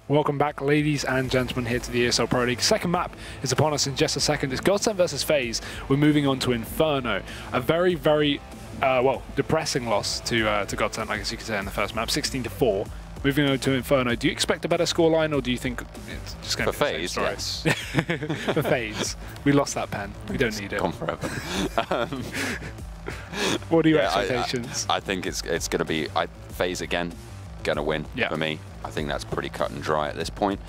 Welcome back, ladies and gentlemen, here to the ESL Pro League. Second map is upon us in just a second. It's GODSENT versus FaZe. We're moving on to Inferno. A very, very, well, depressing loss to GODSENT, I guess you could say, in the first map, 16-4. Moving on to Inferno, do you expect a better scoreline, or do you think it's just going to be the same story? Yes. For FaZe. We lost that pen. We don't need it. Gone forever. What are your expectations? I think it's going to be FaZe again, going to win for me. I think that's pretty cut and dry at this point.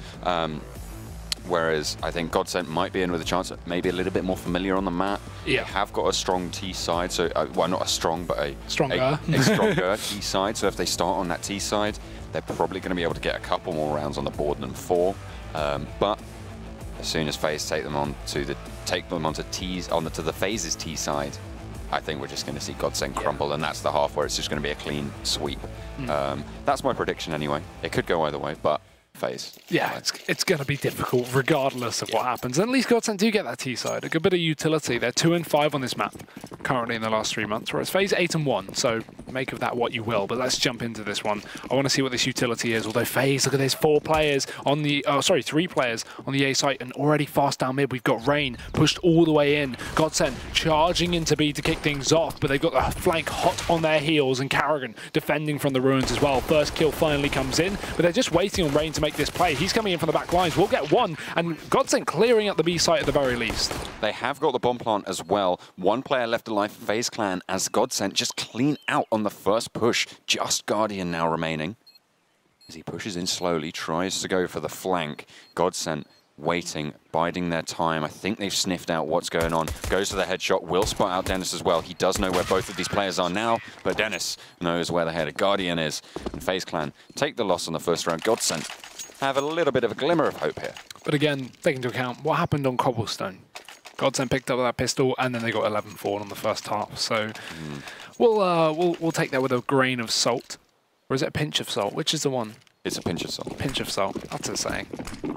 Whereas I think GODSENT might be in with a chance, maybe a little bit more familiar on the map. Yeah. They have got a strong T side, so well, not a strong, but a stronger T side. So if they start on that T side, they're probably going to be able to get a couple more rounds on the board than 4. But as soon as FaZe take them onto the FaZe's T side, I think we're just going to see GODSENT crumble, and that's the half where it's just going to be a clean sweep. That's my prediction anyway. It could go either way, but FaZe. Yeah, it's going to be difficult regardless of what happens. And at least GODSENT do get that T side, a good bit of utility. They're 2-5 on this map currently in the last 3 months, whereas FaZe 8-1. So make of that what you will. But let's jump into this one. I want to see what this utility is. Although FaZe, look at this, 3 players on the A site, and already fast down mid. We've got Rain pushed all the way in. GODSENT charging into B to kick things off, but they've got the flank hot on their heels, and Carrigan defending from the ruins as well. First kill finally comes in, but they're just waiting on Rain to make this play. He's coming in from the back lines. We'll get one, and GODSENT clearing up the B site at the very least. They have got the bomb plant as well. 1 player left alive for FaZe Clan as GODSENT just clean out on the first push. Just Guardian now remaining. As he pushes in slowly, tries to go for the flank. GODSENT waiting, biding their time. I think they've sniffed out what's going on. Goes for the headshot, will spot out Dennis as well. He does know where both of these players are now, but Dennis knows where the head of Guardian is. And FaZe Clan take the loss on the first round. GODSENT have a little bit of a glimmer of hope here. But again, take into account what happened on Cobblestone. GODSENT picked up that pistol, and then they got 11-4 on the first half. So we'll take that with a grain of salt. Or is it a pinch of salt? Which is the one? It's a pinch of salt. Pinch of salt. That's a saying.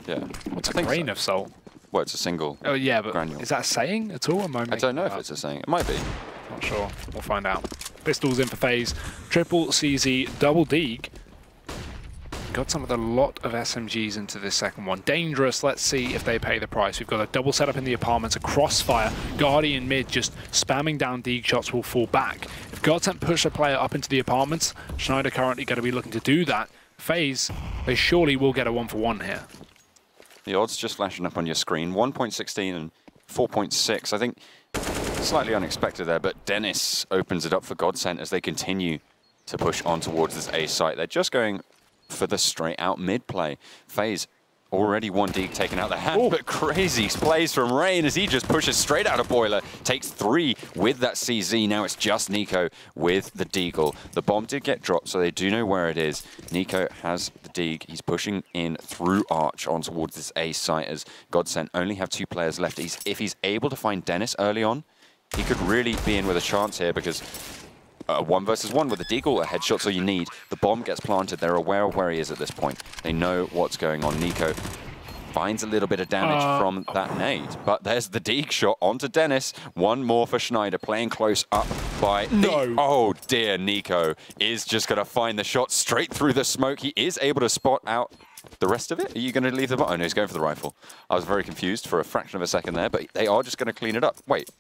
Yeah. What's a grain of salt? Well, it's a single. Oh yeah, but granule. Is that a saying at all? I don't know if it's a saying. It might be. Not sure. We'll find out. Pistols in for FaZe. Triple CZ, double Deeg. Got some of a lot of SMGs into this second one. Dangerous. Let's see if they pay the price. We've got a double setup in the apartments, a crossfire. Guardian mid just spamming down Deeg shots will fall back. If GODSENT push a player up into the apartments, Schneider currently going to be looking to do that. FaZe, they surely will get a 1-for-1 here. The odds just flashing up on your screen. 1.16 and 4.6. I think slightly unexpected there, but Dennis opens it up for GODSENT as they continue to push on towards this A site. They're just going for the straight out mid play. FaZe already 1 Deeg taken out the hand, but crazy plays from Rain as he just pushes straight out of Boiler. Takes 3 with that CZ. Now it's just Nico with the Deagle. The bomb did get dropped, so they do know where it is. Nico has the Deeg. He's pushing in through Arch on towards this A site as GODSENT only have 2 players left. If he's able to find Dennis early on, he could really be in with a chance here, because 1 versus 1 with a Deagle, a headshot's all you need. The bomb gets planted. They're aware of where he is at this point. They know what's going on. Nico finds a little bit of damage from that nade, but there's the Deeg shot onto Dennis. 1 more for Schneider, playing close up by oh dear, Nico is just going to find the shot straight through the smoke. He is able to spot out the rest of it. Are you going to leave the bottom? Oh no, he's going for the rifle. I was very confused for a fraction of a second there, but they are just going to clean it up. Wait,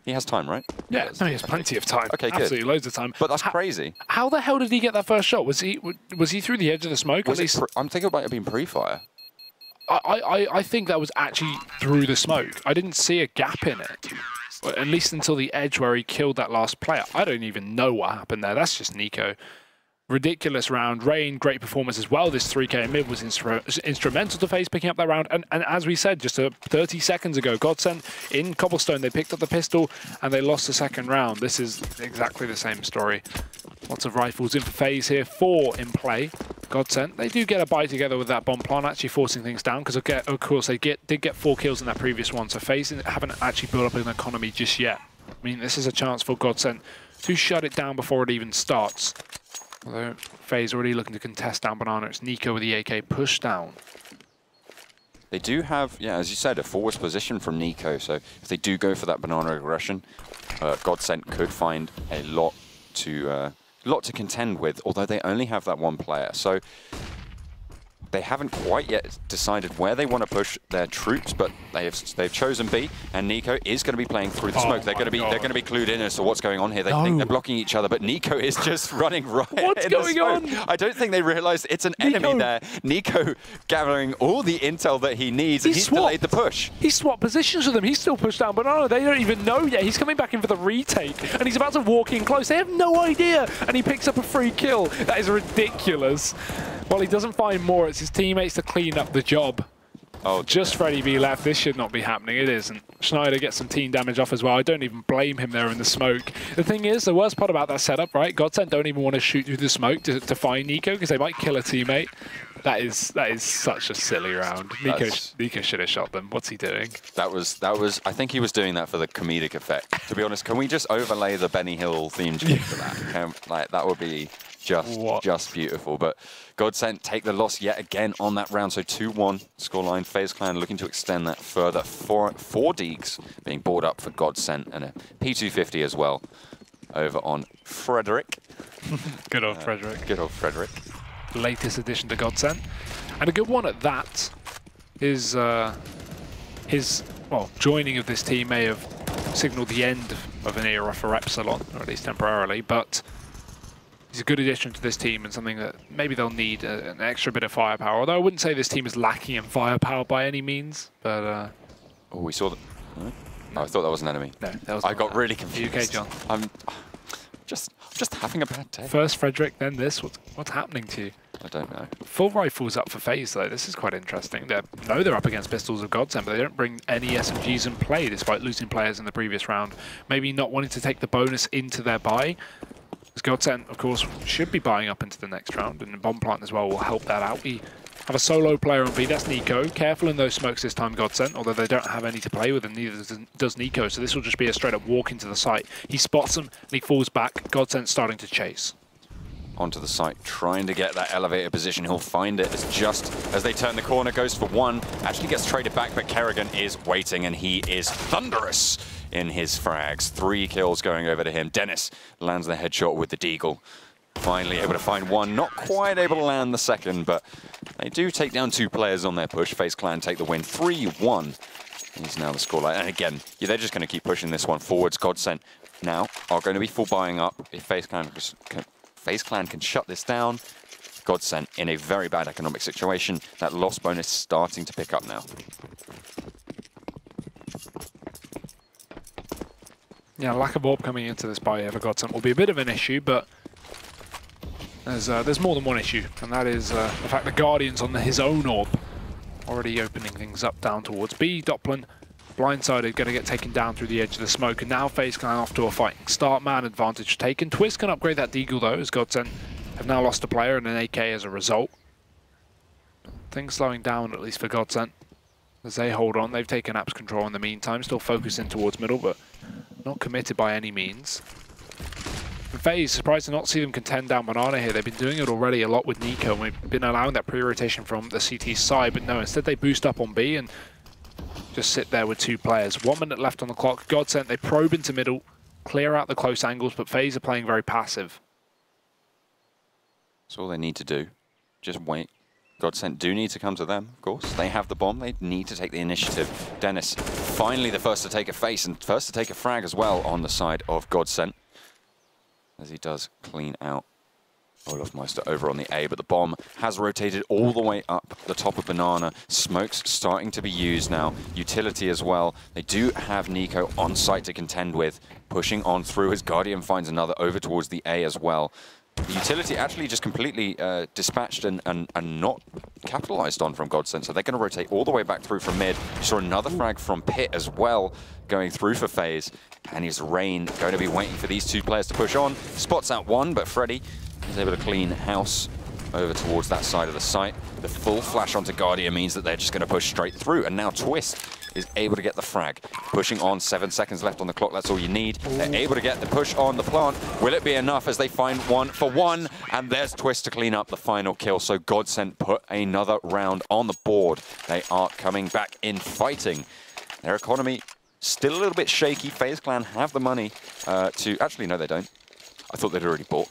he has time, right? Yeah, no, he has plenty of time. Okay, good. Absolutely loads of time. But that's crazy. How the hell did he get that first shot? Was he through the edge of the smoke? I'm thinking about it being pre-fire. I think that was actually through the smoke. I didn't see a gap in it, at least until the edge where he killed that last player. I don't even know what happened there. That's just Nico. Ridiculous round. Rain, great performance as well. This 3K mid was instrumental to FaZe picking up that round. And as we said just 30 seconds ago, GODSENT in Cobblestone, they picked up the pistol and they lost the second round. This is exactly the same story. Lots of rifles in for FaZe here. 4 in play. GODSENT, they do get a buy together with that bomb plant, actually forcing things down, because of course they did get 4 kills in that previous one. So FaZe haven't actually built up an economy just yet. I mean, this is a chance for GODSENT to shut it down before it even starts. Although FaZe already looking to contest down Banana. It's Nico with the AK push down. They do have, yeah, as you said, a forwards position from Nico. So if they do go for that Banana aggression, GODSENT could find a lot to contend with, although they only have that 1 player. So they haven't quite yet decided where they want to push their troops, but they've chosen B, and Nico is going to be playing through the smoke. They're going to be clued in as to what's going on here. They think they're blocking each other, but Nico is just running right. What's going on? I don't think they realize it's an enemy there. Nico gathering all the intel that he needs, and he's delayed the push. He swapped positions with them. He's still pushed down Banana. They don't even know yet. He's coming back in for the retake, and he's about to walk in close. They have no idea, and he picks up a free kill. That is ridiculous. Well, he doesn't find more. It's his teammates to clean up the job. Oh, just Freddy B left. This should not be happening. It isn't. Schneider gets some team damage off as well. I don't even blame him there in the smoke. The thing is, the worst part about that setup, right? GODSENT don't even want to shoot through the smoke to find Nico because they might kill a teammate. That is such a silly round. Nico should have shot them. What's he doing? That was. I think he was doing that for the comedic effect. To be honest, can we just overlay the Benny Hill theme tune for that? Like that would be just beautiful. But GODSENT take the loss yet again on that round. So 2-1 scoreline. FaZe Clan looking to extend that further. Four Deegs being brought up for GODSENT and a P250 as well over on Frederick. Good old Frederick. Good old Frederick. Latest addition to GODSENT. And a good one at that is his joining of this team may have signaled the end of an era for Epsilon, or at least temporarily, but he's a good addition to this team and something that maybe they'll need an extra bit of firepower. Although I wouldn't say this team is lacking in firepower by any means, but... oh, we saw that. No, I thought that was an enemy. No, that was I got really confused. Okay, John. I'm just having a bad day. First Frederick, then this. What's happening to you? I don't know. Full rifles up for FaZe though. This is quite interesting. They're up against pistols of GODSENT, but they don't bring any SMGs in play despite losing players in the previous round. Maybe not wanting to take the bonus into their buy. As GODSENT, of course, should be buying up into the next round, and the bomb plant as well will help that out. We have a solo player on B, that's Nico. Careful in those smokes this time, GODSENT, although they don't have any to play with, and neither does Nico, so this will just be a straight-up walk into the site. He spots him, and he falls back. GODSENT starting to chase. Onto the site, trying to get that elevator position. He'll find it as just as they turn the corner, goes for one, actually gets traded back, but Kerrigan is waiting, and he is thunderous in his frags. 3 kills going over to him. Dennis lands the headshot with the Deagle. Finally able to find one, not quite able to land the second, but they do take down 2 players on their push. FaZe Clan take the win, 3-1 is now the scoreline. And again, they're just going to keep pushing this one forwards. GODSENT now are going to be full buying up. If FaZe Clan can shut this down, GODSENT in a very bad economic situation. That loss bonus starting to pick up now. Yeah, lack of orb coming into this buy for GODSENT will be a bit of an issue, but there's more than one issue, and that is the fact the Guardian's on his own orb, already opening things up down towards B. Doppelin, blindsided, going to get taken down through the edge of the smoke, and now FaZe Clan off to a fighting start. Man advantage taken. Twist can upgrade that Deagle though, as GODSENT have now lost a player and an AK as a result. Things slowing down at least for GODSENT as they hold on. They've taken Apps control in the meantime, still focusing towards middle, but not committed by any means. And FaZe, surprised to not see them contend down Banana here. They've been doing it already a lot with Nico, and we've been allowing that pre-rotation from the CT side, but no, instead they boost up on B and just sit there with 2 players. 1 minute left on the clock. GODSENT, they probe into middle, clear out the close angles, but FaZe are playing very passive. That's all they need to do. Just wait. GODSENT do need to come to them, of course. They have the bomb. They need to take the initiative. Dennis, finally the first to take a face and first to take a frag as well on the side of GODSENT, as he does clean out Olofmeister over on the A, but the bomb has rotated all the way up the top of Banana. Smoke's starting to be used now. Utility as well. They do have Nico on site to contend with, pushing on through. His Guardian finds another over towards the A as well. The utility actually just completely dispatched and not capitalized on from GODSENT, so they're going to rotate all the way back through from mid. You saw another frag from Pit as well going through for FaZe, and his Rain going to be waiting for these 2 players to push on. Spots out one, but Freddy is able to clean house over towards that side of the site. The full flash onto Guardian means that they're just going to push straight through, and now Twist is able to get the frag. Pushing on, 7 seconds left on the clock, that's all you need. They're able to get the push on the plant. Will it be enough as they find 1 for 1? And there's Twist to clean up the final kill. So GODSENT put another round on the board. They are coming back in fighting. Their economy still a little bit shaky. FaZe Clan have the money to... Actually, no, they don't. I thought they'd already bought.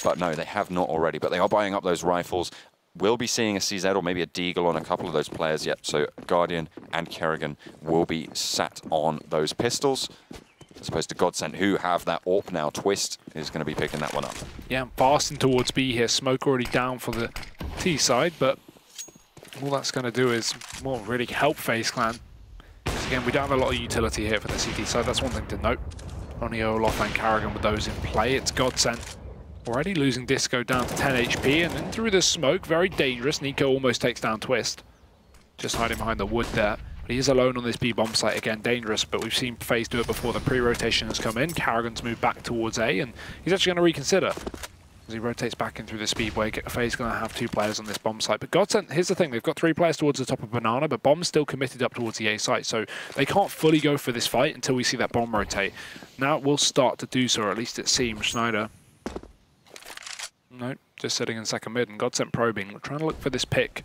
But no, they have not already. But they are buying up those rifles. will be seeing a CZ or maybe a Deagle on a couple of those players yet. So Guardian and Kerrigan will be sat on those pistols, as opposed to GODSENT, who have that AWP now. Twist is going to be picking that one up. Yeah, fasting towards B here. Smoke already down for the T side, but all that's going to do is more really help FaZe Clan. Because again, we don't have a lot of utility here for the CT side. That's one thing to note. Only Olaf and Kerrigan with those in play. It's GODSENT already losing Disco down to 10 HP, and then through the smoke, very dangerous. Nico almost takes down Twist. Just hiding behind the wood there. But he is alone on this B bomb site again, dangerous, but we've seen FaZe do it before. The pre-rotation has come in. Kerrigan's moved back towards A, and he's actually going to reconsider. As he rotates back in through the speedway, FaZe going to have 2 players on this bomb site. But GODSENT, here's the thing, they've got 3 players towards the top of Banana, but Bomb's still committed up towards the A site, so they can't fully go for this fight until we see that bomb rotate. Now it will start to do so, or at least it seems. Schneider, no, just sitting in second mid, and GODSENT probing. We're trying to look for this pick.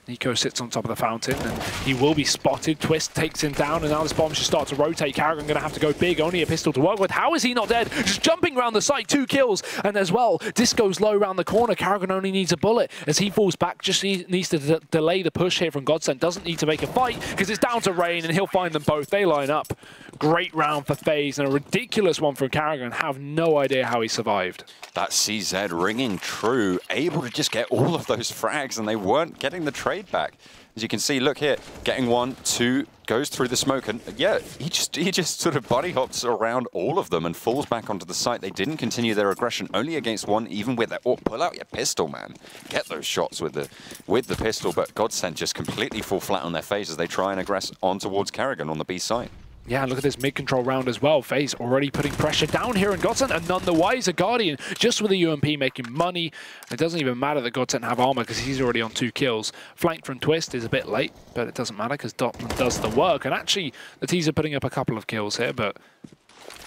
Nico sits on top of the fountain, and he will be spotted. Twist takes him down, and now this bomb should start to rotate. Kerrigan going to have to go big. Only a pistol to work with. How is he not dead? Just jumping around the site. 2 kills. And as well, Disco's low around the corner. Kerrigan only needs a bullet. As he falls back, just needs to delay the push here from GODSENT. Doesn't need to make a fight, because it's down to Rain, and he'll find them both. They line up. Great round for FaZe, and a ridiculous one from Kerrigan. Have no idea how he survived. That CZ ringing true, able to just get all of those frags, and they weren't getting the trade back. As you can see, look here, getting 1, 2, goes through the smoke, and yeah, he just sort of body hops around all of them and falls back onto the site. They didn't continue their aggression, only against 1, even with that. Oh, pull out your pistol, man. Get those shots with the pistol, but GODSENT just completely fall flat on their face as they try and aggress on towards Kerrigan on the B site. Yeah, look at this mid-control round as well. FaZe already putting pressure down here, and GODSENT are none the wiser. Guardian just with the UMP making money. It doesn't even matter that GODSENT have armor because he's already on 2 kills. Flanked from Twist is a bit late, but it doesn't matter because Doppler does the work. And actually, the T's are putting up a couple of kills here, but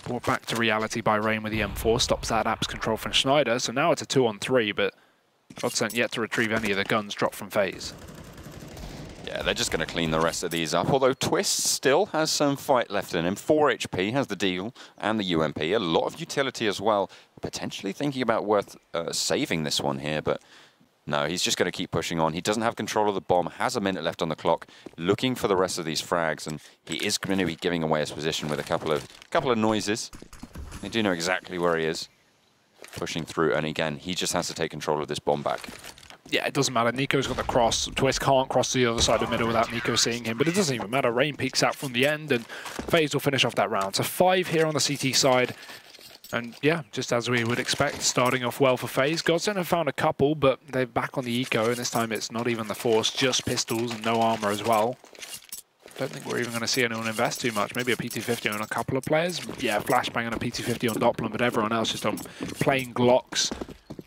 brought back to reality by Rain with the M4. Stops that apps control from Schneider. So now it's a 2-on-3, but GODSENT yet to retrieve any of the guns dropped from FaZe. Yeah, they're just going to clean the rest of these up, although Twist still has some fight left in him. 4 HP, has the Deagle and the UMP. A lot of utility as well. Potentially thinking about saving this one here, but no, he's just going to keep pushing on. He doesn't have control of the bomb, has a minute left on the clock, looking for the rest of these frags, and he is going to be giving away his position with a couple of noises. They do know exactly where he is. Pushing through, and again, he just has to take control of this bomb back. Yeah, it doesn't matter. Nico's got the cross. Twist can't cross to the other side of the middle without Nico seeing him, but it doesn't even matter. Rain peeks out from the end, and FaZe will finish off that round. So 5 here on the CT side. And yeah, just as we would expect, starting off well for FaZe. GODSENT have found a couple, but they're back on the eco, and this time it's not even the force, just pistols and no armor as well. Don't think we're even going to see anyone invest too much. Maybe a PT-50 on a couple of players. Yeah, Flashbang and a PT-50 on Doppler, but everyone else just on plain Glocks.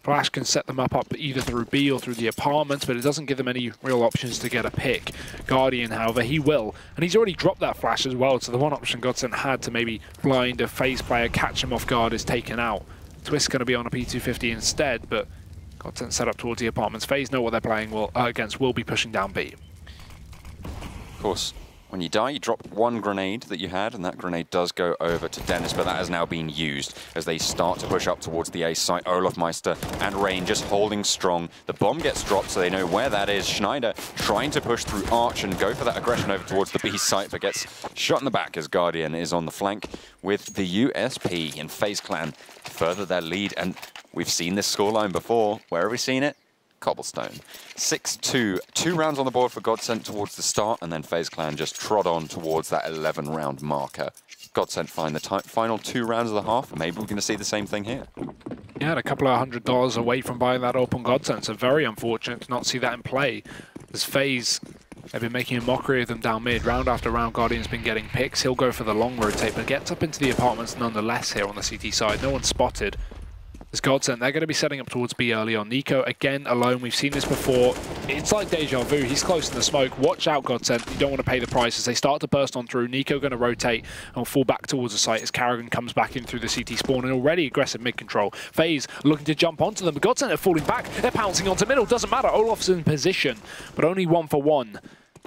Flash can set them up either through B or through the apartments, but it doesn't give them any real options to get a pick. Guardian, however, he will. And he's already dropped that flash as well, so the one option GODSENT had to maybe blind a FaZe player, catch him off guard, is taken out. Twist's going to be on a P250 instead, but GODSENT set up towards the apartments. FaZe know what they're playing against, will be pushing down B. Of course. When you die, you drop 1 grenade that you had, and that grenade does go over to Dennis, but that has now been used as they start to push up towards the A site. Olaf Meister and Rain just holding strong. The bomb gets dropped, so they know where that is. Schneider trying to push through Arch and go for that aggression over towards the B site, but gets shot in the back as Guardian is on the flank with the USP, and FaZe Clan further their lead. And we've seen this scoreline before. Where have we seen it? Cobblestone. 6-2. 2 rounds on the board for GODSENT towards the start, and then FaZe Clan just trod on towards that 11-round marker. GODSENT find the final 2 rounds of the half. Maybe we're going to see the same thing here. Yeah, and a couple of $100 away from buying that open GODSENT, so very unfortunate to not see that in play. As FaZe, they've been making a mockery of them down mid. Round after round, Guardian's been getting picks. He'll go for the long rotate, but gets up into the apartments nonetheless here on the CT side. No one's spotted. As GODSENT, they're going to be setting up towards B early on. Nico, again, alone. We've seen this before. It's like deja vu. He's close to the smoke. Watch out, GODSENT. You don't want to pay the price as they start to burst on through. Nico going to rotate and fall back towards the site as Kerrigan comes back in through the CT spawn, and already aggressive mid-control. FaZe looking to jump onto them, but GODSENT are falling back. They're pouncing onto middle. Doesn't matter. Olaf's in position, but only 1 for 1.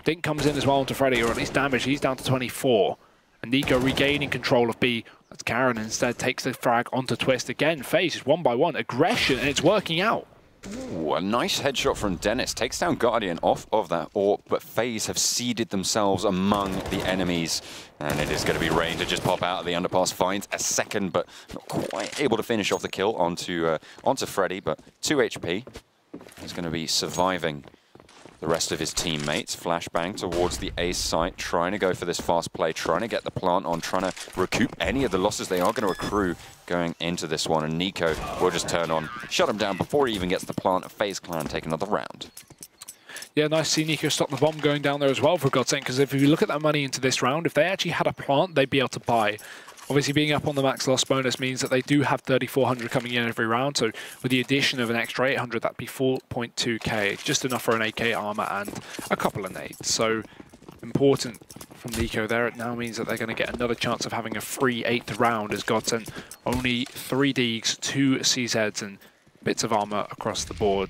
Dink comes in as well onto Freddy, or at least damage. He's down to 24. And Nico regaining control of B. As Karen instead takes the frag onto Twist again. FaZe is 1 by 1. Aggression, and it's working out. Ooh, a nice headshot from Dennis. Takes down Guardian off of that AWP, but FaZe have seeded themselves among the enemies. And it is going to be Rain to just pop out of the underpass. Finds a second, but not quite able to finish off the kill onto Freddy. But 2 HP. He's going to be surviving the rest of his teammates. Flashbang towards the ace site, trying to go for this fast play, trying to get the plant on, trying to recoup any of the losses they are going to accrue going into this one. And Nico will just turn on, shut him down before he even gets the plant. FaZe Clan take another round. Yeah, nice to see Nico stop the bomb going down there as well for GODSENT, because if you look at that money into this round, if they actually had a plant, they'd be able to buy. Obviously, being up on the max loss bonus means that they do have 3,400 coming in every round. So with the addition of an extra 800, that'd be 4.2k, just enough for an AK armor and a couple of nades. So important from Nico there. It now means that they're going to get another chance of having a free 8th round as GODSENT only 3 Deags, 2 CZs, and bits of armor across the board.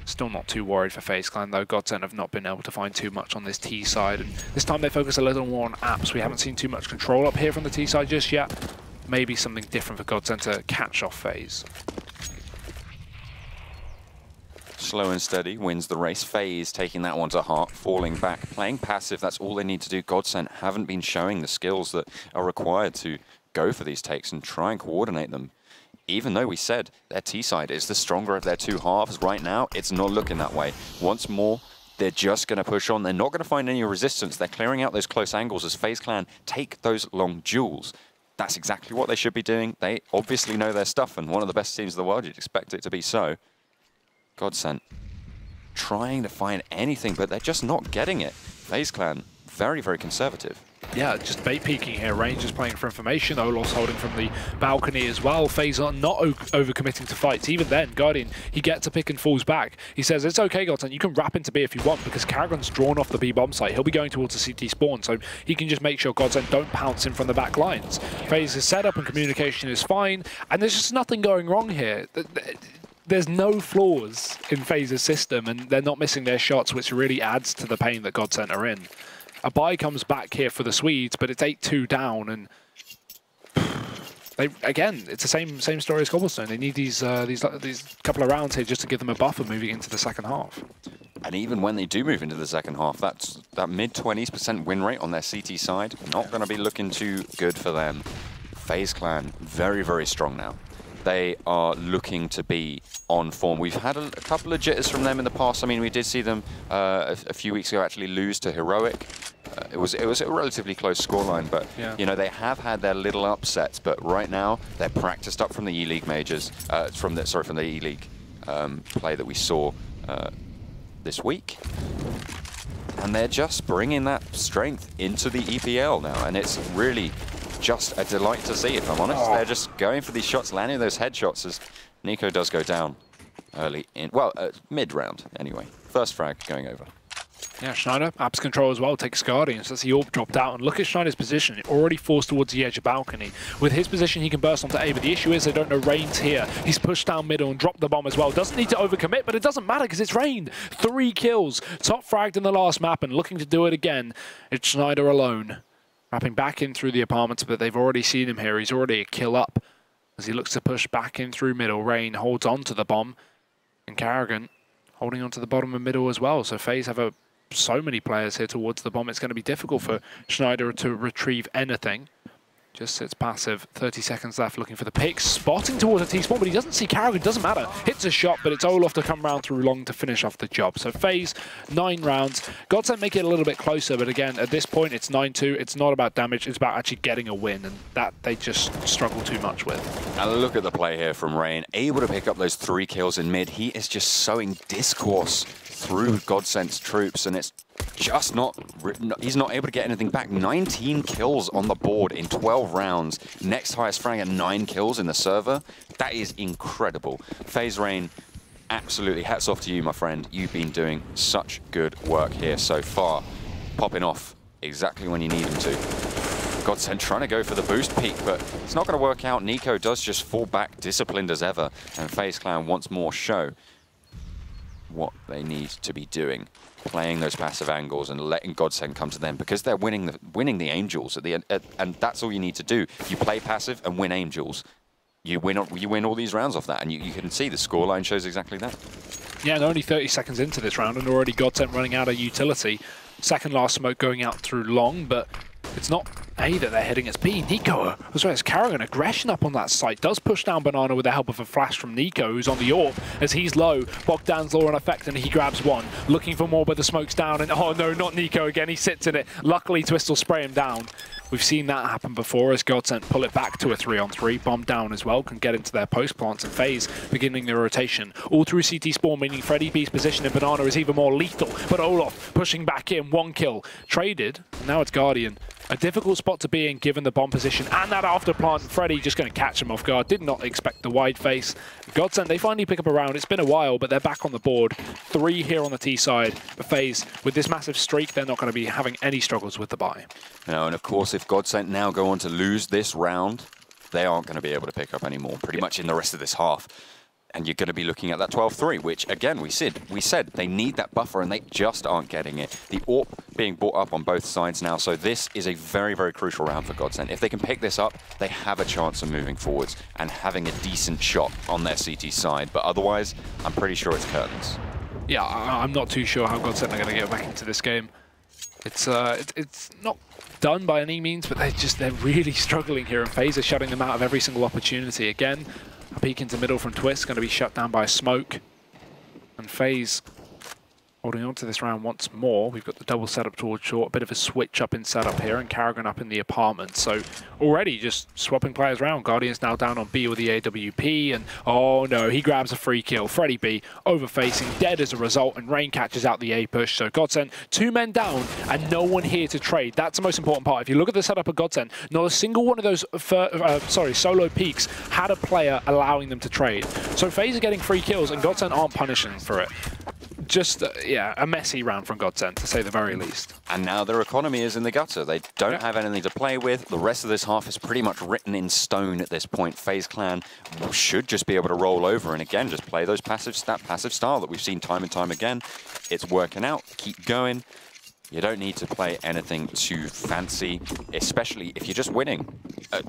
Still not too worried for FaZe Clan though. GODSENT have not been able to find too much on this T side, and this time they focus a little more on apps. We haven't seen too much control up here from the T side just yet. Maybe something different for GODSENT to catch off FaZe. Slow and steady wins the race. FaZe taking that one to heart, falling back, playing passive. That's all they need to do. GODSENT haven't been showing the skills that are required to go for these takes and try and coordinate them. Even though we said their T side is the stronger of their 2 halves right now, it's not looking that way. Once more, they're just going to push on. They're not going to find any resistance. They're clearing out those close angles as FaZe Clan take those long duels. That's exactly what they should be doing. They obviously know their stuff, and one of the best teams in the world, you'd expect it to be so. GODSENT trying to find anything, but they're just not getting it. FaZe Clan, very, very conservative. Yeah, just bait peeking here. Rangers playing for information. Olof's holding from the balcony as well. FaZe are not overcommitting to fights. Even then, Guardian, he gets a pick and falls back. He says, it's okay, GODSENT, you can wrap into B if you want, because Karrigan's drawn off the B bomb site. He'll be going towards the CT spawn, so he can just make sure GODSENT don't pounce in from the back lines. FaZe's setup and communication is fine, and there's just nothing going wrong here. There's no flaws in FaZe's system, and they're not missing their shots, which really adds to the pain that GODSENT are in. A buy comes back here for the Swedes, but it's 8-2 down, and again, it's the same story as Cobblestone. They need these couple of rounds here just to give them a buffer moving into the second half. And even when they do move into the second half, that mid-20% win rate on their CT side, not going to be looking too good for them. FaZe Clan, very, very strong now. They are looking to be on form. We've had a couple of jitters from them in the past. I mean, we did see them a few weeks ago actually lose to Heroic. It was a relatively close scoreline, but yeah, you know, they have had their little upsets. But right now, they're practiced up from the E-League majors, from the E-League play that we saw this week, and they're just bringing that strength into the EPL now, and it's really just a delight to see, if I'm honest. They're just going for these shots, landing those headshots as Nico does go down early in, well, mid-round anyway. First frag going over. Yeah, Schneider, apps control as well, takes Guardian, so that's the AWP dropped out. And look at Schneider's position, already forced towards the edge of balcony. With his position, he can burst onto A, but the issue is they don't know Rain's here. He's pushed down middle and dropped the bomb as well. Doesn't need to overcommit, but it doesn't matter because it's Rain. 3 kills, top fragged in the last map and looking to do it again. It's Schneider alone. Wrapping back in through the apartments, but they've already seen him here. He's already a kill up as he looks to push back in through middle. Rain holds on to the bomb, and Karrigan holding on to the bottom of middle as well. So FaZe have so many players here towards the bomb. It's going to be difficult for Schneider to retrieve anything. Just sits passive. 30 seconds left, looking for the pick. Spotting towards a T-spawn, but he doesn't see Karrigan. Doesn't matter. Hits a shot, but it's Olof to come round through long to finish off the job. So FaZe, 9 rounds. GODSENT make it a little bit closer, but again, at this point, it's 9-2. It's not about damage. It's about actually getting a win, and that they just struggle too much with. And look at the play here from Rain. Able to pick up those 3 kills in mid. He is just sowing discourse through GODSENT's troops, and it's just not, he's not able to get anything back. 19 kills on the board in 12 rounds. Next highest frag at 9 kills in the server. That is incredible. FaZe Rain, absolutely hats off to you, my friend. You've been doing such good work here so far. Popping off exactly when you need him to. GODSENT trying to go for the boost peak, but it's not going to work out. Nico does just fall back, disciplined as ever, and FaZe Clan once more show what they need to be doing, playing those passive angles and letting GODSENT come to them, because they're winning the Angels at the end, and that's all you need to do. You play passive and win Angels. you win all these rounds off that, and you can see the scoreline shows exactly that. Yeah, and only 30 seconds into this round, and already GODSENT running out of utility. Second last smoke going out through long, but it's not A that they're hitting, it's B. Nico, as well as Karrigan, aggression up on that site, does push down Banana with the help of a flash from Nico, who's on the AWP as he's low. Bogdan's law in effect, and he grabs one. Looking for more, but the smoke's down, and oh no, not Nico again, he sits in it. Luckily, Twist will spray him down. We've seen that happen before as GODSENT pull it back to a 3-on-3. Bomb down as well, can get into their post plants, and FaZe beginning their rotation. All through CT spawn, meaning Freddy B's position in Banana is even more lethal, but Olof pushing back in, 1 kill. Traded, now it's Guardian. A difficult spot to be in given the bomb position and that after plant. Freddy just going to catch him off guard. Did not expect the wide face. GODSENT, they finally pick up a round. It's been a while, but they're back on the board. 3 here on the T side. But FaZe, with this massive streak, they're not going to be having any struggles with the buy. No, and of course, if GODSENT now go on to lose this round, they aren't going to be able to pick up any more pretty much in the rest of this half. And you're going to be looking at that 12-3, which, again, we said they need that buffer, and they just aren't getting it. The AWP being brought up on both sides now, so this is a very, very crucial round for GODSENT. If they can pick this up, they have a chance of moving forwards and having a decent shot on their CT side. But otherwise, I'm pretty sure it's curtains. Yeah, I'm not too sure how GODSENT are going to get back into this game. It's not done by any means, but they're really struggling here, and FaZe is shutting them out of every single opportunity. Again, a peek into middle from Twist, going to be shut down by smoke. And FaZe holding on to this round once more. We've got the double setup towards short, a bit of a switch up in setup here, and Karrigan up in the apartment. So already just swapping players around. Guardian's now down on B with the AWP, and oh no, he grabs a free kill. Freddy B overfacing, dead as a result, and Rain catches out the A push. So GODSENT, 2 men down, and no one here to trade. That's the most important part. If you look at the setup of GODSENT, not a single one of those solo peaks had a player allowing them to trade. So FaZe are getting free kills, and GODSENT aren't punishing for it. Just, yeah, a messy round from GODSENT, to say the very least. And now their economy is in the gutter. They don't have anything to play with. The rest of this half is pretty much written in stone at this point. FaZe Clan should just be able to roll over and, again, just play those passive style that we've seen time and time again. It's working out. Keep going. You don't need to play anything too fancy, especially if you're just winning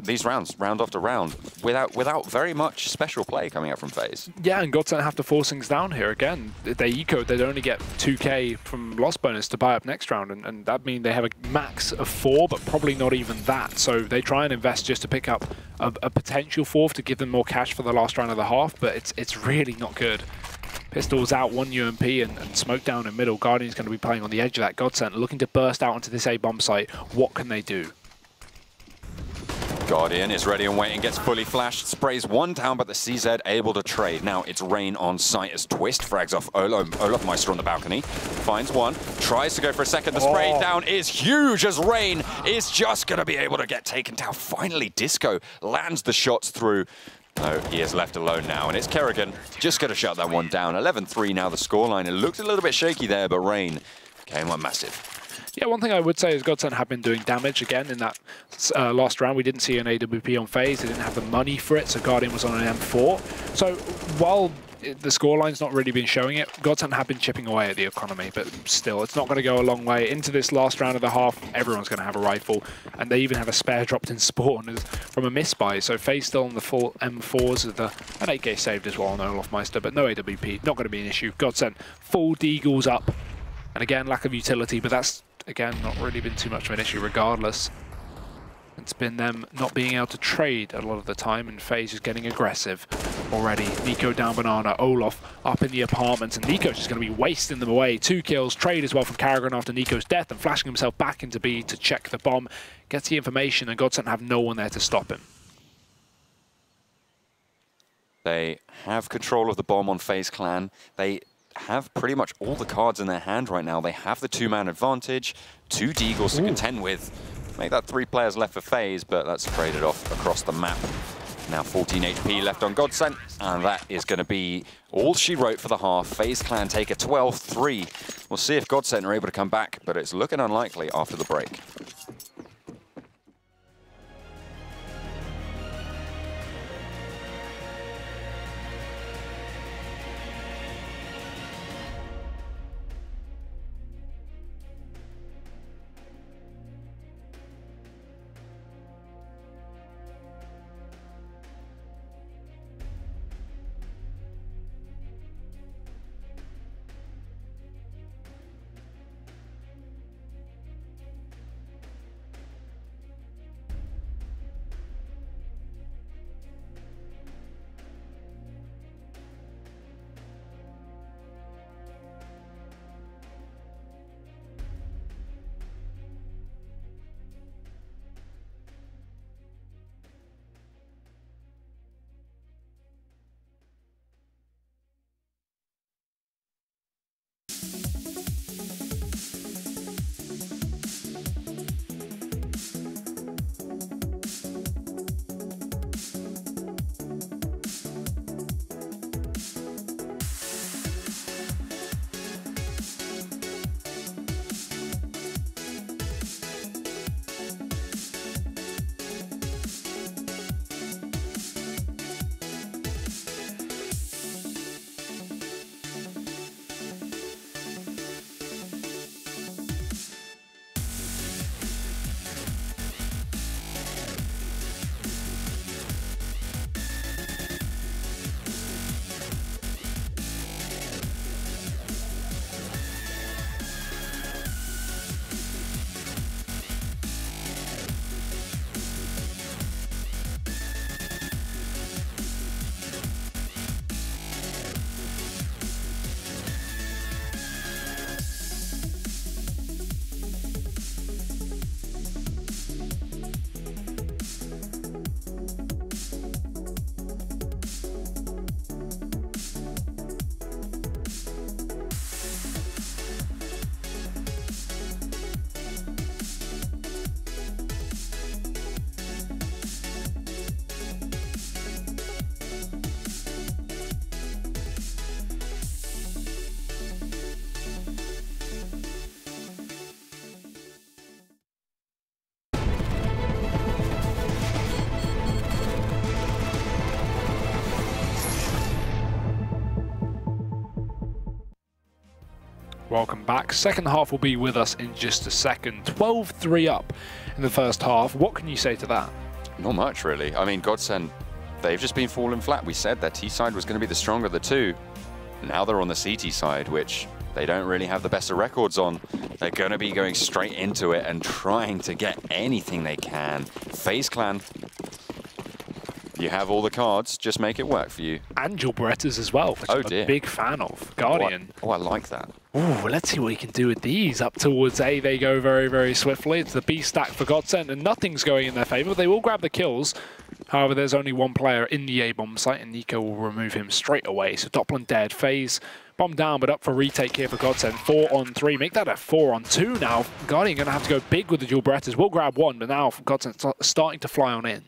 these rounds, round after round, without very much special play coming out from FaZe. Yeah, and GODSENT have to force things down here again. They ecoed, they'd only get 2k from loss bonus to buy up next round, and that means they have a max of 4, but probably not even that. So they try and invest just to pick up a potential 4th to give them more cash for the last round of the half, but it's really not good. Pistols out, 1 UMP and smoke down in middle. Guardian's going to be playing on the edge of that. GODSENT looking to burst out onto this A-bomb site. What can they do? Guardian is ready and waiting, gets fully flashed, sprays 1 down, but the CZ able to trade. Now it's Rain on site as Twist frags off Olaf Meister on the balcony. Finds 1, tries to go for a second. The spray down is huge as Rain is just going to be able to get taken down. Finally, Disco lands the shots through. No, he is left alone now, and it's Karrigan just going to shut that one down. 11-3 now the scoreline. It looked a little bit shaky there, but Rain came up massive. Yeah, one thing I would say is GODSENT have been doing damage again in that last round. We didn't see an AWP on FaZe. They didn't have the money for it, so Guardian was on an M4. So while the scoreline's not really been showing it, GODSENT have been chipping away at the economy, but still, it's not going to go a long way. Into this last round of the half, everyone's going to have a rifle, and they even have a spare dropped in spawn from a misbuy. So FaZe still on the full M4s with an 8k saved as well on Olaf Meister, but no AWP, not going to be an issue. GODSENT full deagles up, and again, lack of utility, but that's, again, not really been too much of an issue regardless. It's been them not being able to trade a lot of the time, and FaZe is getting aggressive already. Nico down Banana, Olaf up in the apartments, and Nico's just going to be wasting them away. 2 kills, trade as well from Karrigan after Nico's death, and flashing himself back into B to check the bomb. Gets the information, and GODSENT have no one there to stop him. They have control of the bomb on FaZe Clan. They have pretty much all the cards in their hand right now. They have the 2-man advantage, 2 deagles to contend with. Make that 3 players left for FaZe, but that's traded off across the map. Now 14 HP left on GODSENT, and that is going to be all she wrote for the half. FaZe Clan take a 12-3. We'll see if GODSENT are able to come back, but it's looking unlikely after the break. Welcome back. Second half will be with us in just a second. 12-3 up in the first half. What can you say to that? Not much, really. I mean, GODSENT, they've just been falling flat. We said their T side was going to be the stronger of the two. Now they're on the CT side, which they don't really have the best of records on. They're going to be going straight into it and trying to get anything they can. FaZe Clan, you have all the cards, just make it work for you. And your Berettas as well, which I'm a big fan of. Guardian. Oh, I like that. Ooh, let's see what he can do with these. Up towards A, they go very, very swiftly. It's the B stack for GODSENT, and nothing's going in their favor. They will grab the kills. However, there's only one player in the A bomb site, and Nico will remove him straight away. So Doppelin dead. FaZe bomb down, but up for retake here for GODSENT. 4-on-3. Make that a 4-on-2 now. Guardian going to have to go big with the dual Berettas. We'll grab one, but now GODSENT starting to fly on in.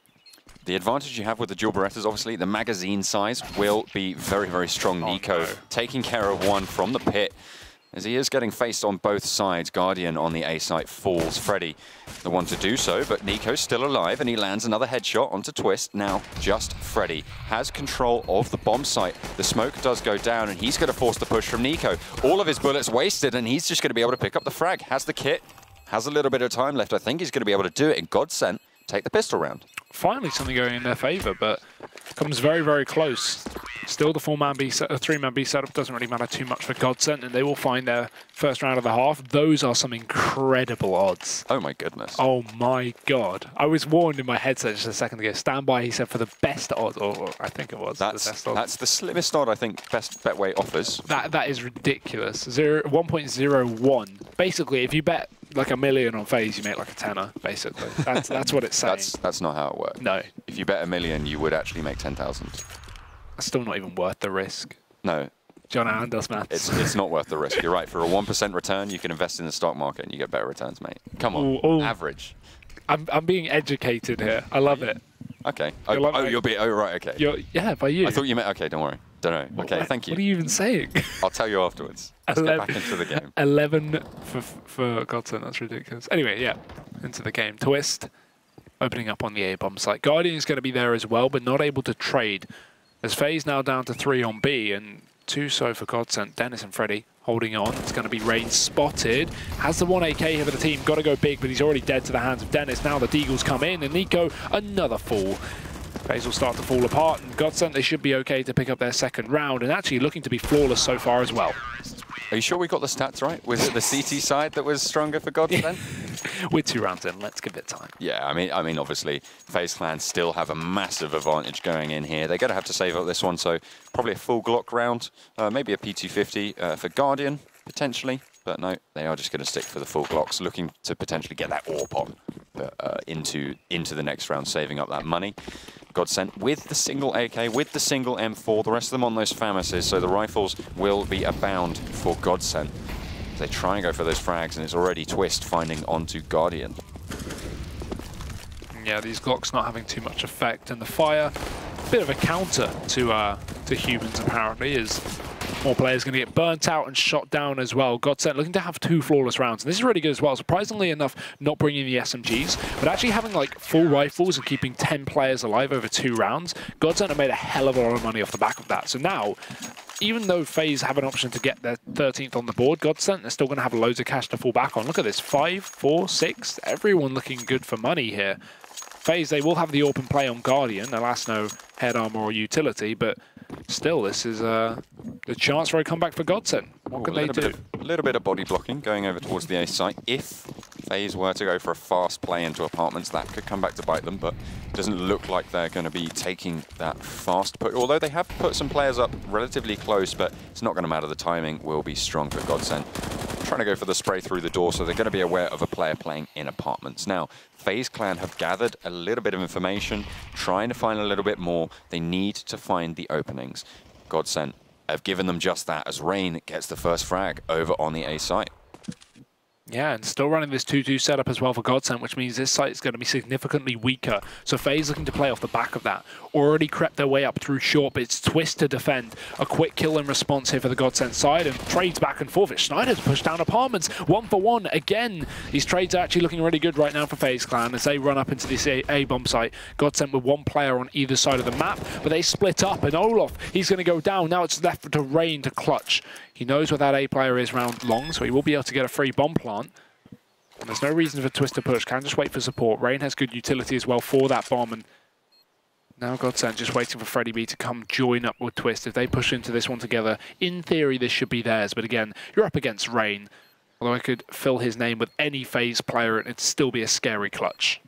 The advantage you have with the dual Berettas, obviously, the magazine size will be very, very strong. Nico taking care of one from the pit, as he is getting faced on both sides. Guardian on the A site falls. Freddy, the one to do so, but Nico's still alive, and he lands another headshot onto Twist. Now, just Freddy has control of the bomb site. The smoke does go down, and he's going to force the push from Nico. All of his bullets wasted, and he's just going to be able to pick up the frag. Has the kit, has a little bit of time left. I think he's going to be able to do it, and GODSENT take the pistol round. Finally something going in their favor, but comes very, very close. Still the three-man B setup doesn't really matter too much for GODSENT, and they will find their first round of the half. Those are some incredible odds. Oh my goodness. Oh my god. I was warned in my headset just a second ago. Stand by, he said, for the best odds, or I think it was that's the best odds. That's the slimmest odd I think Best Betway offers. That is ridiculous. 1.01. Basically, if you bet like $1 million on FaZe, you make like a tenner, basically. That's what it's saying. That's not how it works. No. If you bet $1 million, you would actually make 10,000. That's still not even worth the risk. No. John Allen does maths. It's not worth the risk. You're right. For a 1% return, you can invest in the stock market and you get better returns, mate. Come on. Ooh. Average. I'm being educated here. I love it. Okay. Oh, right, okay. Yeah, by you. I thought you meant, okay, don't worry. Don't know. Okay, thank you. What are you even saying? I'll tell you afterwards. Let's get back into the game. 11 for GODSENT, that's ridiculous. Anyway, yeah, into the game. Twist, opening up on the A-bomb site. Guardian is going to be there as well, but not able to trade. As FaZe now down to 3 on B, and 2 so for GODSENT. Dennis and Freddy holding on. It's going to be Rain spotted. Has the 1 AK here for the team. Got to go big, but he's already dead to the hands of Dennis. Now the Deagles come in, and Nico, another fall. FaZe will start to fall apart, and GODSENT, they should be okay to pick up their second round, and actually looking to be flawless so far as well. Are you sure we got the stats right? Was it the CT side that was stronger for GODSENT? We're 2 rounds in. Let's give it time. Yeah, I mean, obviously, FaZe Clan still have a massive advantage going in here. They're going to have to save up this one, so probably a full Glock round, maybe a P250 for Guardian, potentially. But no, they are just going to stick for the full Glocks, looking to potentially get that AWP on into the next round, saving up that money. GODSENT with the single AK, with the single M4, the rest of them on those FAMASes, so the rifles will be abound for GODSENT. They try and go for those frags, and it's already Twist finding onto Guardian. Yeah, these Glocks not having too much effect, and the fire, a bit of a counter to humans apparently, is more players going to get burnt out and shot down as well. GODSENT looking to have 2 flawless rounds, and this is really good as well. Surprisingly enough, not bringing the SMGs, but actually having like full rifles and keeping 10 players alive over 2 rounds. GODSENT have made a hell of a lot of money off the back of that. So now, even though FaZe have an option to get their 13th on the board, GODSENT are still going to have loads of cash to fall back on. Look at this, 5, 4, 6, everyone looking good for money here. FaZe, they will have the AWP play on Guardian, alas no head armor or utility, but still, this is the chance for a comeback for GODSENT. What can they do? A little bit of body blocking going over towards the A site. If FaZe were to go for a fast play into apartments, that could come back to bite them, but it doesn't look like they're going to be taking that fast put. Although they have put some players up relatively close, but it's not going to matter. The timing will be strong for GODSENT. Trying to go for the spray through the door, so they're going to be aware of a player playing in apartments. Now, FaZe Clan have gathered a little bit of information, trying to find a little bit more. They need to find the openings. GODSENT have given them just that, as Rain gets the first frag over on the A site. Yeah, and still running this 2-2 setup as well for GODSENT, which means this site is going to be significantly weaker. So FaZe looking to play off the back of that. Already crept their way up through short, but it's Twist to defend. A quick kill in response here for the GODSENT side, and trades back and forth. It's Schneider's pushed down apartments, 1-for-1 again. These trades are actually looking really good right now for FaZe Clan as they run up into this A-bomb site. GODSENT with one player on either side of the map, but they split up, and Olaf, he's going to go down. Now it's left to Rain to clutch. He knows where that A player is round long, so he will be able to get a free bomb plant. And there's no reason for Twist to push. Can just wait for support. Rain has good utility as well for that bomb. And now GODSENT just waiting for Freddy B to come join up with Twist. If they push into this one together, in theory, this should be theirs. But again, you're up against Rain. Although I could fill his name with any FaZe player, and it'd still be a scary clutch.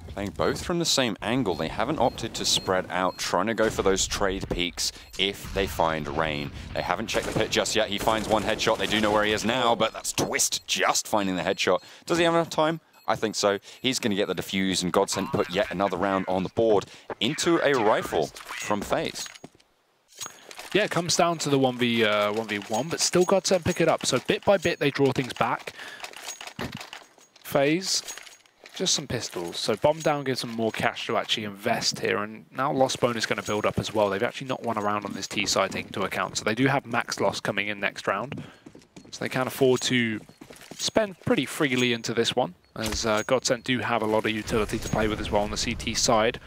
Playing both from the same angle, they haven't opted to spread out, trying to go for those trade peaks if they find Rain. They haven't checked the pit just yet. He finds one headshot. They do know where he is now, but that's Twist just finding the headshot. Does he have enough time? I think so. He's going to get the defuse, and GODSENT put yet another round on the board into a rifle from FaZe. Yeah, it comes down to the 1v1, but still GODSENT pick it up. So bit by bit, they draw things back. FaZe. Just some pistols. So bomb down gives them more cash to actually invest here, and now loss bonus is going to build up as well. They've actually not won a round on this T side taken into account, so they do have max loss coming in next round. So they can afford to spend pretty freely into this one, as GODSENT do have a lot of utility to play with as well on the CT side.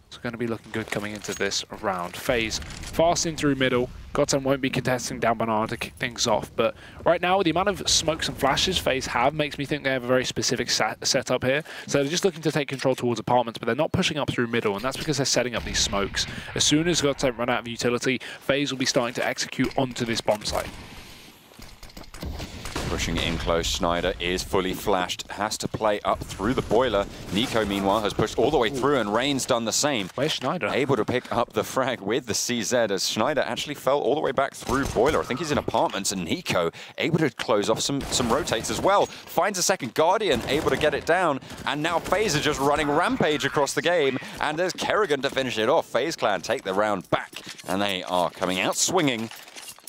It's going to be looking good coming into this round. FaZe fast in through middle. GODSENT won't be contesting down banana to kick things off, but right now with the amount of smokes and flashes FaZe have makes me think they have a very specific setup here. So they're just looking to take control towards apartments, but they're not pushing up through middle, and that's because they're setting up these smokes. As soon as GODSENT run out of utility, FaZe will be starting to execute onto this bomb site. Pushing in close, Schneider is fully flashed, has to play up through the boiler. Nico, meanwhile, has pushed all the way through, and Rain's done the same. Where's Schneider? Able to pick up the frag with the CZ, as Schneider actually fell all the way back through boiler. I think he's in apartments, and Nico able to close off some rotates as well. Finds a second Guardian, able to get it down, and now FaZe are just running rampage across the game, and there's Kerrigan to finish it off. FaZe Clan take the round back, and they are coming out swinging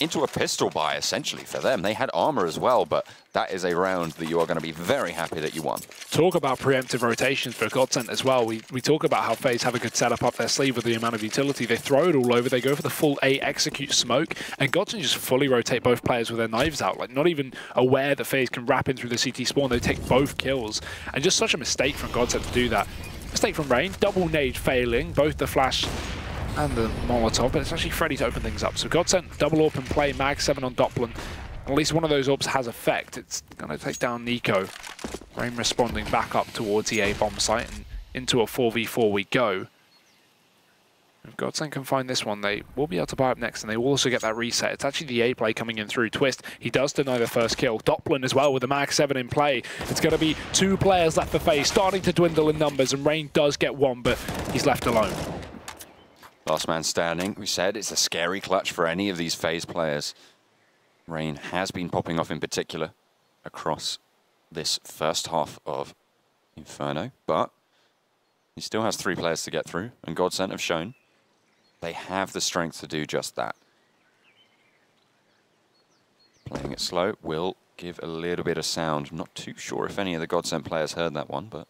into a pistol buy, essentially, for them. They had armor as well, but that is a round that you are going to be very happy that you won. Talk about preemptive rotations for GODSENT as well. We talk about how FaZe have a good setup up their sleeve with the amount of utility. They throw it all over. They go for the full A execute smoke, and GODSENT just fully rotate both players with their knives out, like not even aware that FaZe can wrap in through the CT spawn. They take both kills, and just such a mistake from GODSENT to do that. Mistake from Rain, double nade failing, both the flash and the Molotov, but it's actually Freddy to open things up. So GODSENT double AWP and play, mag 7 on Doppler. At least one of those AWPs has effect. It's going to take down Nico. Rain responding back up towards the A-bomb site, and into a 4v4 we go. If GODSENT can find this one, they will be able to buy up next, and they will also get that reset. It's actually the A play coming in through Twist. He does deny the first kill. Doppler as well with the mag 7 in play. It's going to be 2 players left for FaZe, starting to dwindle in numbers, and Rain does get one, but he's left alone. Last man standing. We said it's a scary clutch for any of these FaZe players. Rain has been popping off in particular across this first half of Inferno, but he still has 3 players to get through, and GODSENT have shown they have the strength to do just that. Playing it slow will give a little bit of sound. I'm not too sure if any of the GODSENT players heard that one, but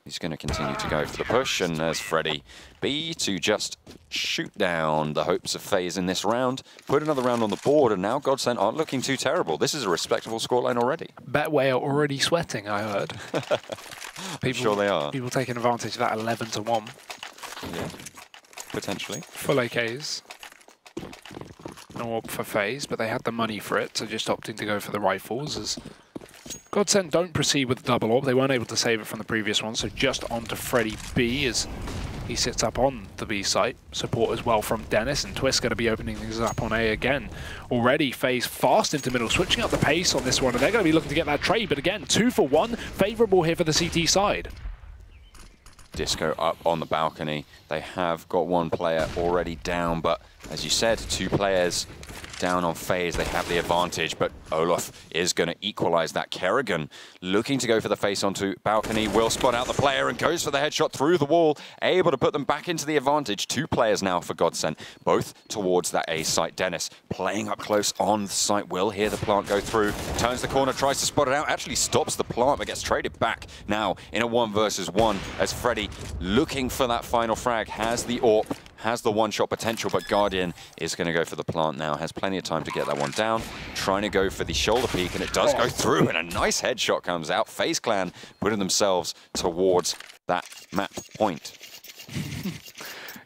he's going to continue to go for the push, and there's Freddy B to just shoot down the hopes of FaZe in this round. Put another round on the board, and now GODSENT aren't looking too terrible. This is a respectable scoreline already. Betway are already sweating, I heard. I'm sure they are. People taking advantage of that 11-1. Yeah, potentially. Full AKs. No AWP for FaZe, but they had the money for it, so just opting to go for the rifles as GODSENT don't proceed with the double AWP. They weren't able to save it from the previous one, so just on to Freddy B as he sits up on the B site. Support as well from Dennis, and Twist going to be opening things up on A again. Already FaZe fast into middle, switching up the pace on this one, and they're going to be looking to get that trade, but again, 2 for 1, favourable here for the CT side. Disco up on the balcony. They have got 1 player already down, but as you said, 2 players down on FaZe. They have the advantage, but Olaf is going to equalize that. Kerrigan looking to go for the face onto balcony, will spot out the player and goes for the headshot through the wall, able to put them back into the advantage. 2 players now for GODSENT, both towards that A site. Dennis playing up close on the site, will hear the plant go through, turns the corner, tries to spot it out, actually stops the plant, but gets traded back now in a 1 versus 1 as Freddy, looking for that final frag, has the AWP, has the one-shot potential, but Guardian is going to go for the plant now. Has plenty of time to get that one down. Trying to go for the shoulder peek, and it does go through, and a nice headshot comes out. FaZe Clan putting themselves towards that map point.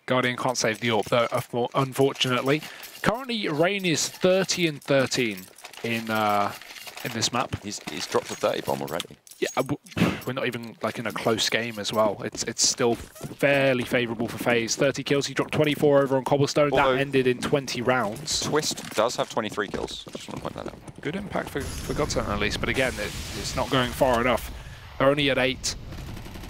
Guardian can't save the AWP, though, unfortunately. Currently, Rain is 30 and 13 in this map. He's dropped a 30 bomb already. Yeah, we're not even like in a close game as well. It's still fairly favourable for FaZe. 30 kills, he dropped 24 over on Cobblestone. Although that ended in 20 rounds. Twist does have 23 kills. Just want to point that out. Good impact for GODSENT at least, but again, it's not going far enough. They're only at 8.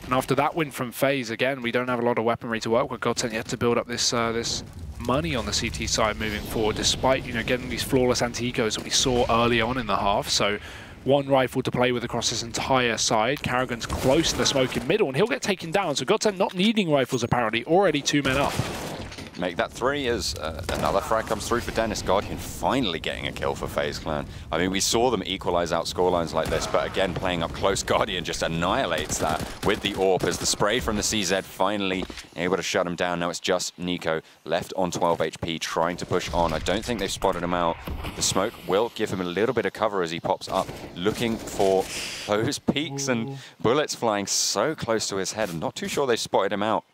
And after that win from FaZe, again, we don't have a lot of weaponry to work with. GODSENT yet to build up this this money on the CT side moving forward, despite getting these flawless anti-ecos that we saw early on in the half. So 1 rifle to play with across this entire side. Carrigan's close to the smoke in middle, and he'll get taken down. So GODSENT not needing rifles, apparently. Already 2 men up. Make that 3 as another frag comes through for Dennis. Guardian finally getting a kill for FaZe Clan. I mean, we saw them equalize out scorelines like this, but again, playing up close, Guardian just annihilates that with the AWP as the spray from the CZ finally able to shut him down. Now it's just Nico left on 12 HP trying to push on. I don't think they've spotted him out. The smoke will give him a little bit of cover as he pops up, looking for those peaks and bullets flying so close to his head. I'm not too sure they've spotted him out.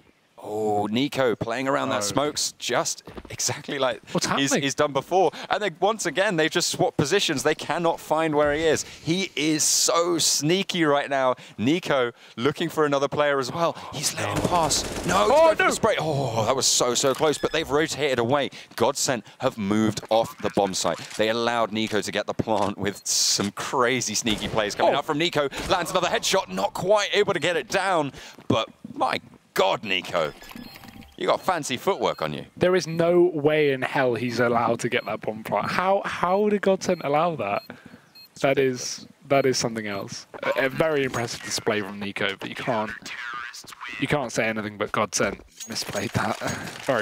Oh, Nico playing around that smokes just exactly like he's done before. And then once again, they've just swapped positions. They cannot find where he is. He is so sneaky right now. Nico looking for another player as well. He's letting him pass. No, no. The spray. Oh, that was so close, but they've rotated away. GODSENT have moved off the bomb site. They allowed Nico to get the plant with some crazy sneaky plays coming out from Nico. Lands another headshot, not quite able to get it down, but my God, Nico, you got fancy footwork on you. There is no way in hell he's allowed to get that bomb plant. How did GODSENT allow that? That is something else. A very impressive display from Nico, but you can't say anything but GODSENT misplayed that.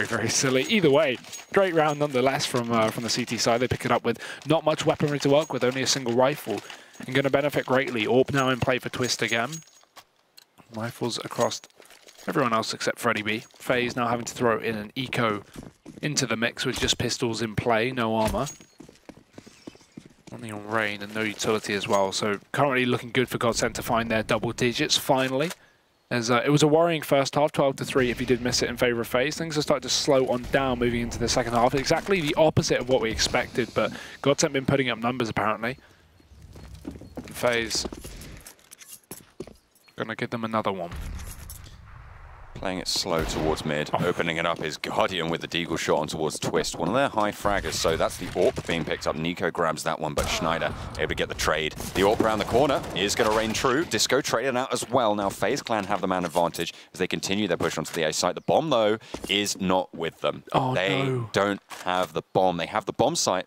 Very silly. Either way, great round nonetheless from the CT side. They pick it up with not much weaponry to work with, only a single rifle, and going to benefit greatly. AWP now in play for Twist again. Rifles across everyone else except Freddy B. FaZe now having to throw in an eco into the mix with just pistols in play, no armor. Only on Rain and no utility as well. So currently looking good for GODSENT to find their double digits finally. As it was a worrying first half, 12-3 if you did miss it in favor of FaZe. Things are starting to slow on down moving into the second half. Exactly the opposite of what we expected, but GODSENT been putting up numbers apparently. FaZe gonna give them another one. Playing it slow towards mid, opening it up is Guardian with the deagle shot on towards Twist, one of their high fraggers, so that's the AWP being picked up. Nico grabs that one, but Schneider able to get the trade. The AWP around the corner is going to reign true. Disco traded out as well. Now FaZe Clan have the man advantage as they continue their push onto the A site. The bomb, though, is not with them. They don't have the bomb. They have the bomb site.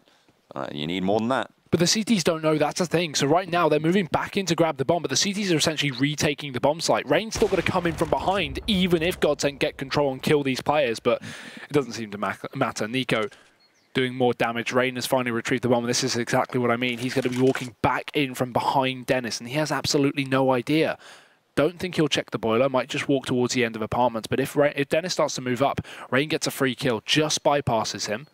You need more than that. But the CTs don't know that's a thing. So right now, they're moving back in to grab the bomb, but the CTs are essentially retaking the bomb site. Rain's still going to come in from behind, even if GODSENT get control and kill these players, but it doesn't seem to matter. Nico doing more damage. Rain has finally retrieved the bomb, and this is exactly what I mean. He's going to be walking back in from behind Dennis, and he has absolutely no idea. Don't think he'll check the boiler, might just walk towards the end of apartments, but if Dennis starts to move up, Rain gets a free kill, just bypasses him.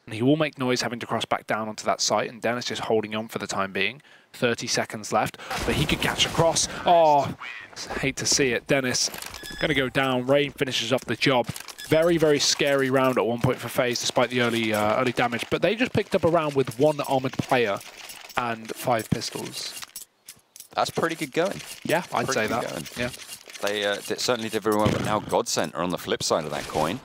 And he will make noise having to cross back down onto that site, and Dennis just holding on for the time being. 30 seconds left, but he could catch a cross. Oh, hate to see it. Dennis going to go down. Rain finishes off the job. Very scary round at one point for FaZe, despite the early damage. But they just picked up a round with 1 armored player and 5 pistols. That's pretty good going. Yeah, I'd say that. Yeah. They certainly did very well, but now GODSENT are on the flip side of that coin.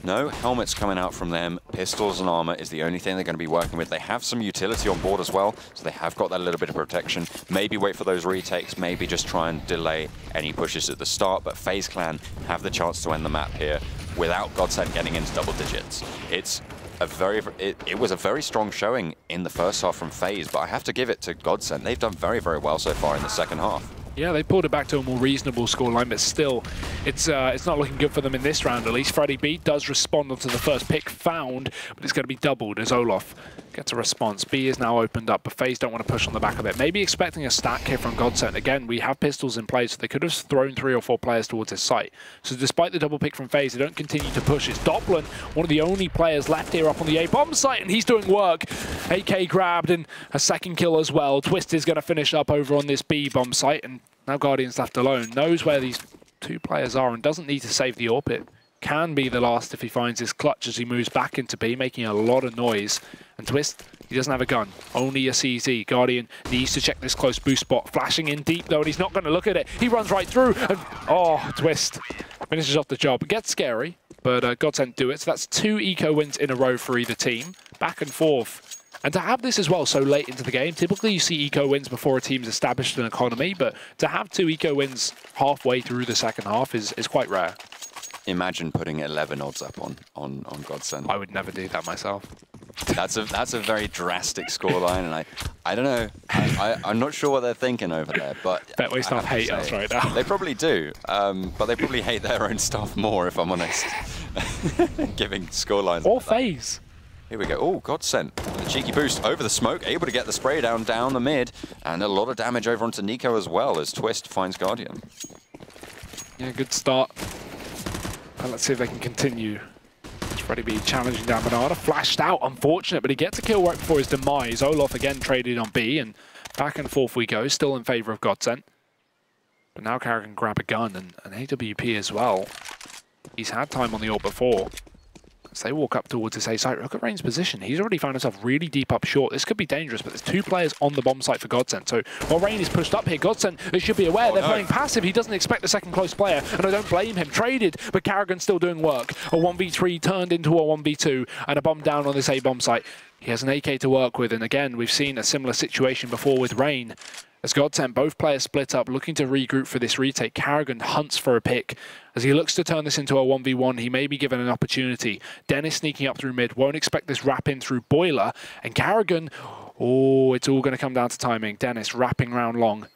No helmets coming out from them. Pistols and armor is the only thing they're going to be working with. They have some utility on board as well, so they have got that little bit of protection. Maybe wait for those retakes, maybe just try and delay any pushes at the start, but FaZe Clan have the chance to end the map here without GODSENT getting into double digits. It's it was a very strong showing in the first half from FaZe, but I have to give it to GODSENT. They've done very, very well so far in the second half. Yeah, they pulled it back to a more reasonable scoreline, but still, it's not looking good for them in this round, at least. Freddy B does respond onto the first pick found, but it's going to be doubled as Olof gets a response. B is now opened up, but FaZe don't want to push on the back of it. Maybe expecting a stack here from GODSENT. Again, we have pistols in play, so they could have thrown 3 or 4 players towards his site. So despite the double pick from FaZe, they don't continue to push. It's Doppler, one of the only players left here up on the A-bomb site, and he's doing work. AK grabbed and a second kill as well. Twist is going to finish up over on this B-bomb site, and now Guardian's left alone. Knows where these 2 players are and doesn't need to save the AWP pit. Can be the last if he finds his clutch as he moves back into B, making a lot of noise. And Twist, he doesn't have a gun, only a CZ. Guardian needs to check this close boost spot. Flashing in deep though, and he's not going to look at it. He runs right through, and oh, Twist finishes off the job. It gets scary, but GODSENT do it. So that's 2 eco wins in a row for either team. Back and forth. And to have this as well so late into the game, typically you see eco wins before a team's established an economy, but to have 2 eco wins halfway through the second half is quite rare. Imagine putting 11 odds up on GODSENT. I would never do that myself. That's a very drastic scoreline, and I don't know. I'm not sure what they're thinking over there, but Betway staff hate us right now. They probably do, but they probably hate their own stuff more, if I'm honest. Giving scorelines. Or FaZe. Here we go. Oh, GODSENT. The cheeky boost over the smoke, able to get the spray down the mid, and a lot of damage over onto Nico as well as Twist finds Guardian. Yeah, good start. And let's see if they can continue. It's Freddy B challenging down Bernarda. Flashed out, unfortunate, but he gets a kill right before his demise. Olof again traded on B, and back and forth we go, still in favor of GODSENT. But now Carragher can grab a gun, and AWP as well. He's had time on the AWP before. As they walk up towards his A site, look at Rain's position. He's already found himself really deep up short. This could be dangerous, but there's 2 players on the bomb site for GODSENT. So while Rain is pushed up here, GODSENT, they should be aware they're playing passive. He doesn't expect the second close player, and I don't blame him. Traded, but Carragher's still doing work. A 1v3 turned into a 1v2, and a bomb down on this A bomb site. He has an AK to work with, and again, we've seen a similar situation before with Rain. As GODSENT, both players split up, looking to regroup for this retake. Carragher hunts for a pick. As he looks to turn this into a 1v1, he may be given an opportunity. Dennis sneaking up through mid, won't expect this wrap in through Boiler. And Carragher, oh, it's all going to come down to timing. Dennis wrapping round long.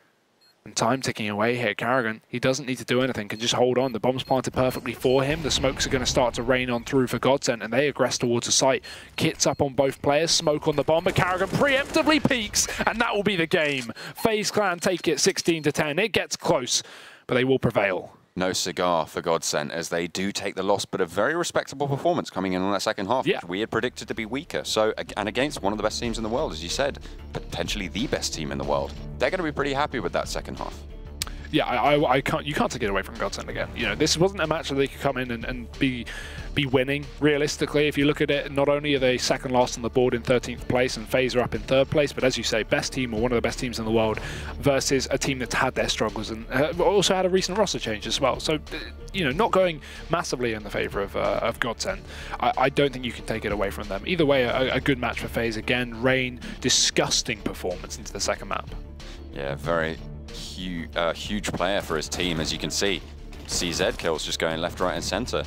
And time ticking away here. Carragher, he doesn't need to do anything, can just hold on. The bomb's planted perfectly for him. The smokes are going to start to rain on through for GODSENT, and they aggress towards the site. Kits up on both players, smoke on the bomb, but Carragher preemptively peeks, and that will be the game. FaZe Clan take it 16-10. It gets close, but they will prevail. No cigar for GODSENT as they do take the loss, but a very respectable performance coming in on that second half, which we had predicted to be weaker. So, and against one of the best teams in the world, as you said, potentially the best team in the world. They're going to be pretty happy with that second half. Yeah, you can't take it away from GODSENT again. You know, this wasn't a match that they could come in and be winning. Realistically, if you look at it, not only are they second last on the board in 13th place and FaZe are up in 3rd place, but as you say, best team or one of the best teams in the world versus a team that's had their struggles and also had a recent roster change as well. So, you know, not going massively in the favor of GODSENT. I don't think you can take it away from them. Either way, a good match for FaZe. Again, Rain, disgusting performance into the second map. Yeah, very huge player for his team, as you can see. CZ kills just going left, right, and center.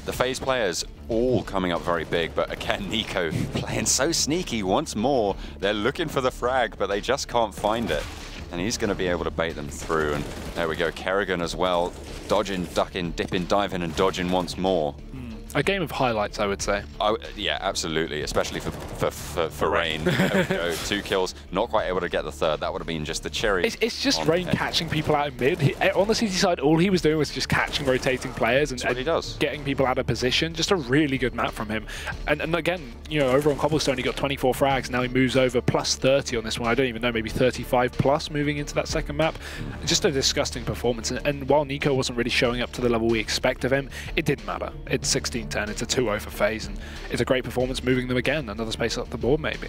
The FaZe players all coming up very big, but again, Nico playing so sneaky once more. They're looking for the frag, but they just can't find it. And he's going to be able to bait them through. And there we go, Kerrigan as well. Dodging, ducking, dipping, diving, and dodging once more. A game of highlights, I would say. Oh, yeah, absolutely, especially for Rain. There we go, 2 kills, not quite able to get the 3rd. That would have been just the cherry. It's just Rain catching people out in mid. On the CT side, all he was doing was just catching rotating players and, what he does. Getting people out of position. Just a really good map from him. And again, you know, over on Cobblestone, he got 24 frags. Now he moves over plus 30 on this one. I don't even know, maybe 35 plus moving into that second map. Just a disgusting performance. And while Nico wasn't really showing up to the level we expect of him, it didn't matter. It's 16-10. It's a 2-0 for FaZe, and it's a great performance moving them again. Another space up the board, maybe.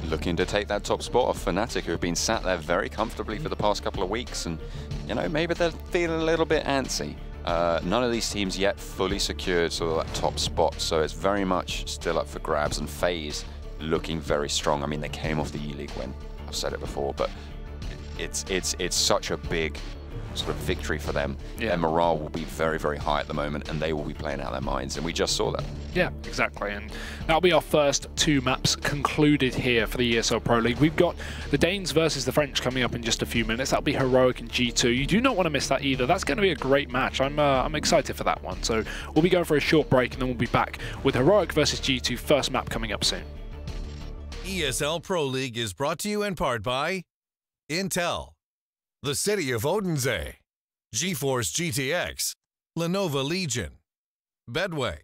Looking to take that top spot off Fnatic, who have been sat there very comfortably for the past couple of weeks, and, you know, maybe they're feeling a little bit antsy. None of these teams yet fully secured sort of that top spot, so it's very much still up for grabs, and FaZe looking very strong. I mean, they came off the E-League win. I've said it before, but it's such a big sort of victory for them, Yeah. their morale will be very, very high at the moment, and they will be playing out their minds, and we just saw that. Yeah, exactly, and that'll be our first 2 maps concluded here for the ESL Pro League. We've got the Danes versus the French coming up in just a few minutes. That'll be Heroic and G2. You do not want to miss that either. That's going to be a great match. I'm excited for that one. So we'll be going for a short break, and then we'll be back with Heroic versus G2, first map coming up soon. ESL Pro League is brought to you in part by Intel, the City of Odense, GeForce GTX, Lenovo Legion, Bedway,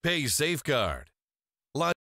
Pay Safeguard,